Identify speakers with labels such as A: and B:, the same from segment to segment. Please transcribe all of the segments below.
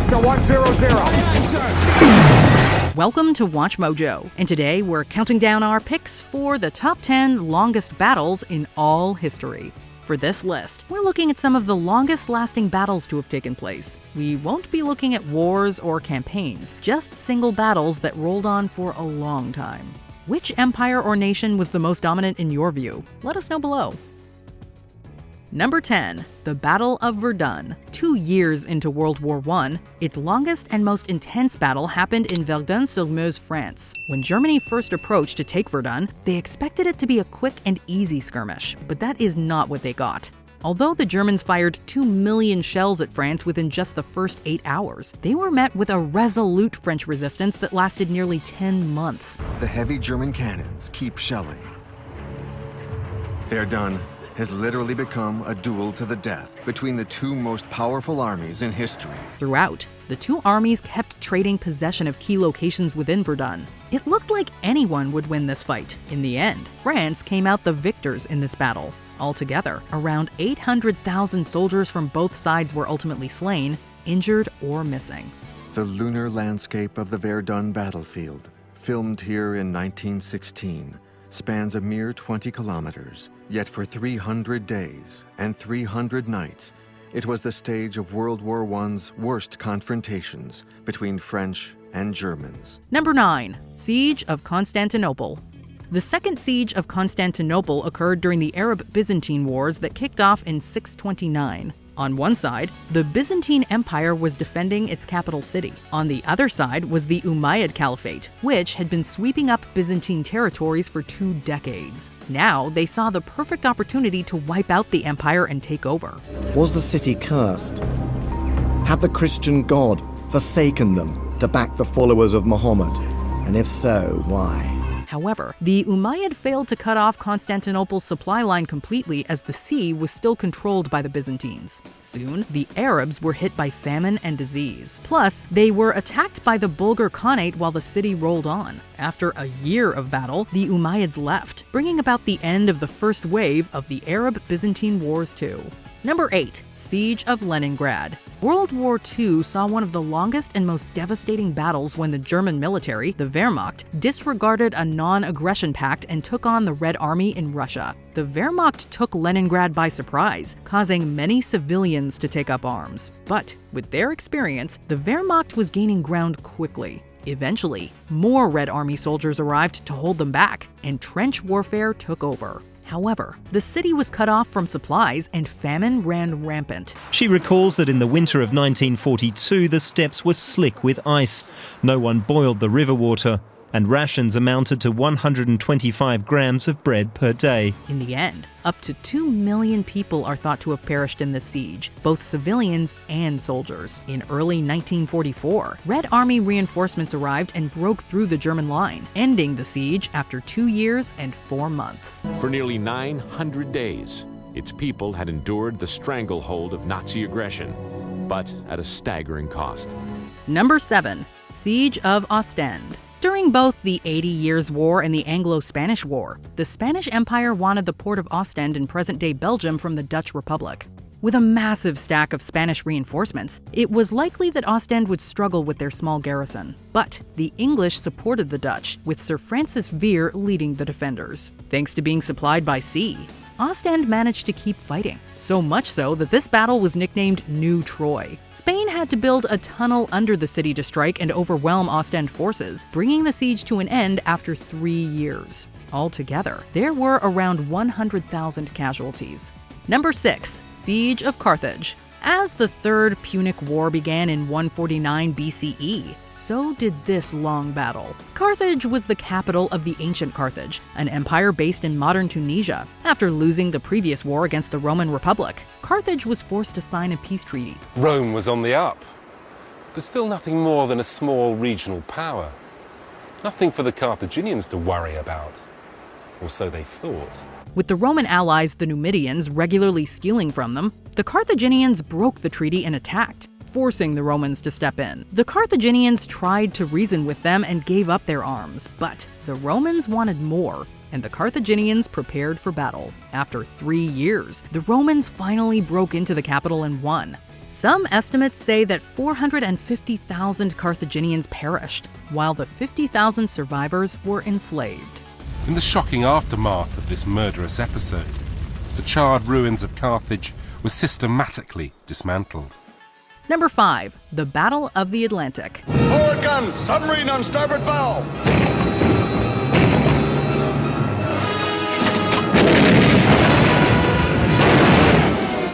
A: to 100.
B: Welcome to Watch Mojo, and today we're counting down our picks for the top 10 longest battles in all history. For this list, we're looking at some of the longest-lasting battles to have taken place. We won't be looking at wars or campaigns, just single battles that rolled on for a long time. Which empire or nation was the most dominant in your view? Let us know below. Number 10. The Battle of Verdun. 2 years into World War I, its longest and most intense battle happened in Verdun-sur-Meuse, France. When Germany first approached to take Verdun, they expected it to be a quick and easy skirmish, but that is not what they got. Although the Germans fired 2 million shells at France within just the first 8 hours, they were met with a resolute French resistance that lasted nearly 10 months.
C: The heavy German cannons keep shelling. Verdun has literally become a duel to the death between the two most powerful armies in history.
B: Throughout, the two armies kept trading possession of key locations within Verdun. It looked like anyone would win this fight. In the end, France came out the victors in this battle. Altogether, around 800,000 soldiers from both sides were ultimately slain, injured, or missing.
C: The lunar landscape of the Verdun battlefield, filmed here in 1916, spans a mere 20 kilometers. Yet for 300 days and 300 nights, it was the stage of World War I's worst confrontations between French and Germans.
B: Number 9. Siege of Constantinople. The Second Siege of Constantinople occurred during the Arab-Byzantine Wars that kicked off in 629. On one side, the Byzantine Empire was defending its capital city. On the other side was the Umayyad Caliphate, which had been sweeping up Byzantine territories for 2 decades. Now, they saw the perfect opportunity to wipe out the empire and take over.
D: Was the city cursed? Had the Christian God forsaken them to back the followers of Muhammad? And if so, why?
B: However, the Umayyad failed to cut off Constantinople's supply line completely as the sea was still controlled by the Byzantines. Soon, the Arabs were hit by famine and disease. Plus, they were attacked by the Bulgar Khanate while the city rolled on. After a year of battle, the Umayyads left, bringing about the end of the first wave of the Arab-Byzantine Wars too. Number 8. Siege of Leningrad. World War II saw one of the longest and most devastating battles when the German military, the Wehrmacht, disregarded a non-aggression pact and took on the Red Army in Russia. The Wehrmacht took Leningrad by surprise, causing many civilians to take up arms. But with their experience, the Wehrmacht was gaining ground quickly. Eventually, more Red Army soldiers arrived to hold them back, and trench warfare took over. However, the city was cut off from supplies and famine ran rampant.
E: She recalls that in the winter of 1942, the steppes were slick with ice. No one boiled the river water, and rations amounted to 125 grams of bread per day.
B: In the end, up to 2 million people are thought to have perished in this siege, both civilians and soldiers. In early 1944, Red Army reinforcements arrived and broke through the German line, ending the siege after 2 years and 4 months.
F: For nearly 900 days, its people had endured the stranglehold of Nazi aggression, but at a staggering cost.
B: Number 7. Siege of Ostend. During both the 80 Years' War and the Anglo-Spanish War, the Spanish Empire wanted the port of Ostend in present-day Belgium from the Dutch Republic. With a massive stack of Spanish reinforcements, it was likely that Ostend would struggle with their small garrison. But the English supported the Dutch, with Sir Francis Vere leading the defenders. Thanks to being supplied by sea, Ostend managed to keep fighting, so much so that this battle was nicknamed New Troy. Spain had to build a tunnel under the city to strike and overwhelm Ostend forces, bringing the siege to an end after 3 years. Altogether, there were around 100,000 casualties. Number 6. Siege of Carthage. As the Third Punic War began in 149 BCE, so did this long battle. Carthage was the capital of the ancient Carthage, an empire based in modern Tunisia. After losing the previous war against the Roman Republic, Carthage was forced to sign a peace treaty.
G: Rome was on the up, but still nothing more than a small regional power. Nothing for the Carthaginians to worry about, or so they thought.
B: With the Roman allies, the Numidians, regularly stealing from them, the Carthaginians broke the treaty and attacked, forcing the Romans to step in. The Carthaginians tried to reason with them and gave up their arms, but the Romans wanted more, and the Carthaginians prepared for battle. After 3 years, the Romans finally broke into the capital and won. Some estimates say that 450,000 Carthaginians perished, while the 50,000 survivors were enslaved.
G: In the shocking aftermath of this murderous episode, the charred ruins of Carthage were systematically dismantled.
B: Number 5. The Battle of the Atlantic.
A: Forward guns, submarine on starboard bow.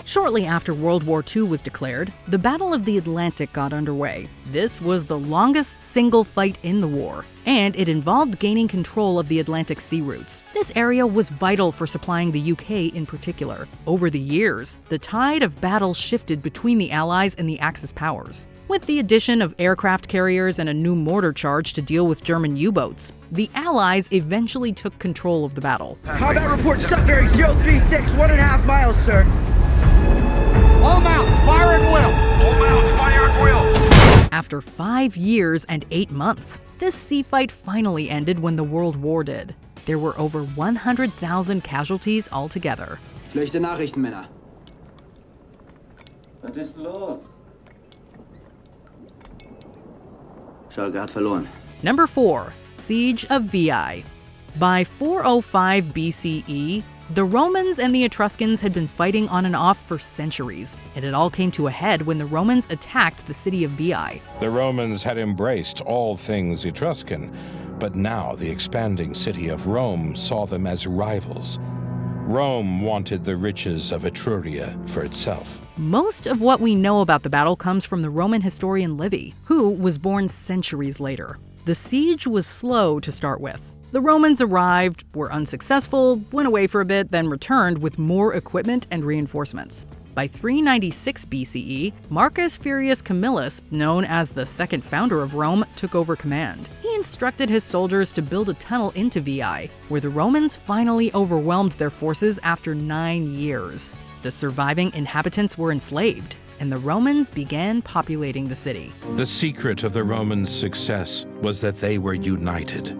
B: Shortly after World War II was declared, the Battle of the Atlantic got underway. This was the longest single fight in the war, and it involved gaining control of the Atlantic sea routes. This area was vital for supplying the UK in particular. Over the years, the tide of battle shifted between the Allies and the Axis powers. With the addition of aircraft carriers and a new mortar charge to deal with German U-boats, the Allies eventually took control of the battle.
H: Combat report Sudbury 036, 1.5 miles, sir.
A: All mounts, fire at will. All mounts, fire at will.
B: After 5 years and 8 months, this sea fight finally ended when the World War did. There were over 100,000 casualties altogether.
I: Schlechte Nachrichten, Männer. Was ist los? Schalke hat verloren.
B: Number 4. Siege of Veii. By 405 BCE, the Romans and the Etruscans had been fighting on and off for centuries, and it all came to a head when the Romans attacked the city of Veii.
J: The Romans had embraced all things Etruscan, but now the expanding city of Rome saw them as rivals. Rome wanted the riches of Etruria for itself.
B: Most of what we know about the battle comes from the Roman historian Livy, who was born centuries later. The siege was slow to start with. The Romans arrived, were unsuccessful, went away for a bit, then returned with more equipment and reinforcements. By 396 BCE, Marcus Furius Camillus, known as the second founder of Rome, took over command. He instructed his soldiers to build a tunnel into Veii, where the Romans finally overwhelmed their forces after 9 years. The surviving inhabitants were enslaved, and the Romans began populating the city.
J: The secret of the Romans' success was that they were united.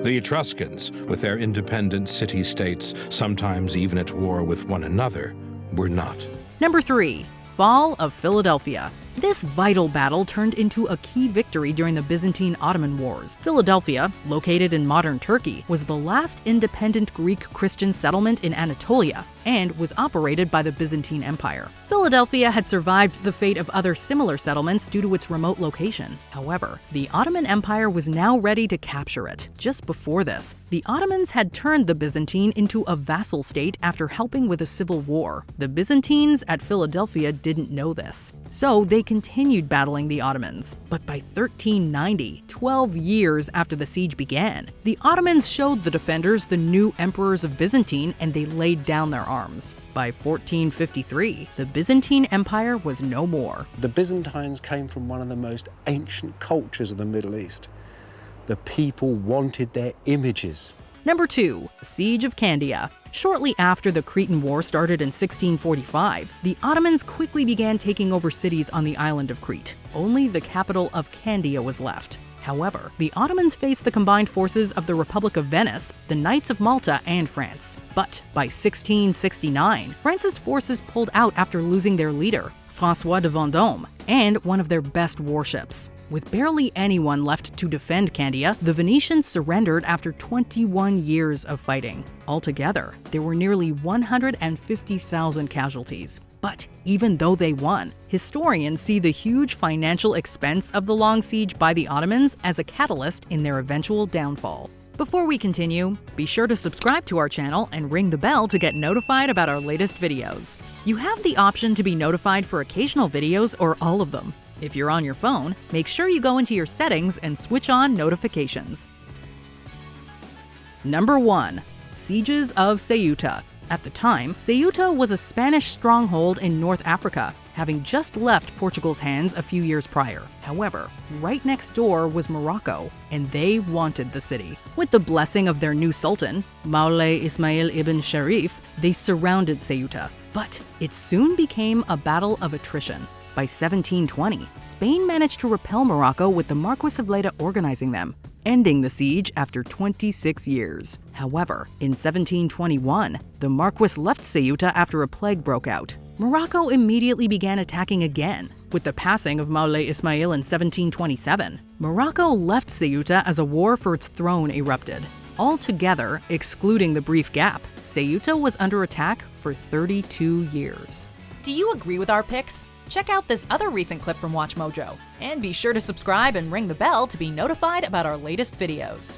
J: The Etruscans, with their independent city-states, sometimes even at war with one another, were not.
B: Number 3. Fall of Philadelphia. This vital battle turned into a key victory during the Byzantine-Ottoman Wars. Philadelphia, located in modern Turkey, was the last independent Greek Christian settlement in Anatolia and was operated by the Byzantine Empire. Philadelphia had survived the fate of other similar settlements due to its remote location. However, the Ottoman Empire was now ready to capture it. Just before this, the Ottomans had turned the Byzantine into a vassal state after helping with a civil war. The Byzantines at Philadelphia didn't know this, so they continued battling the Ottomans. But by 1390, 12 years after the siege began, the Ottomans showed the defenders the new emperors of Byzantine and they laid down their arms. By 1453, the Byzantine Empire was no more.
K: The Byzantines came from one of the most ancient cultures of the Middle East. The people wanted their images.
B: Number 2. Siege of Candia. Shortly after the Cretan War started in 1645, the Ottomans quickly began taking over cities on the island of Crete. Only the capital of Candia was left. However, the Ottomans faced the combined forces of the Republic of Venice, the Knights of Malta, and France. But by 1669, France's forces pulled out after losing their leader, François de Vendôme, and one of their best warships. With barely anyone left to defend Candia, the Venetians surrendered after 21 years of fighting. Altogether, there were nearly 150,000 casualties. But even though they won, historians see the huge financial expense of the long siege by the Ottomans as a catalyst in their eventual downfall. Before we continue, be sure to subscribe to our channel and ring the bell to get notified about our latest videos. You have the option to be notified for occasional videos or all of them. If you're on your phone, make sure you go into your settings and switch on notifications. Number 1. Sieges of Ceuta. At the time, Ceuta was a Spanish stronghold in North Africa, having just left Portugal's hands a few years prior. However, right next door was Morocco, and they wanted the city. With the blessing of their new sultan, Moulay Ismail ibn Sharif, they surrounded Ceuta. But it soon became a battle of attrition. By 1720, Spain managed to repel Morocco with the Marquis of Lleida organizing them, ending the siege after 26 years. However, in 1721, the Marquis left Ceuta after a plague broke out. Morocco immediately began attacking again. With the passing of Moulay Ismail in 1727, Morocco left Ceuta as a war for its throne erupted. Altogether, excluding the brief gap, Ceuta was under attack for 32 years.
L: Do you agree with our picks? Check out this other recent clip from WatchMojo, and be sure to subscribe and ring the bell to be notified about our latest videos.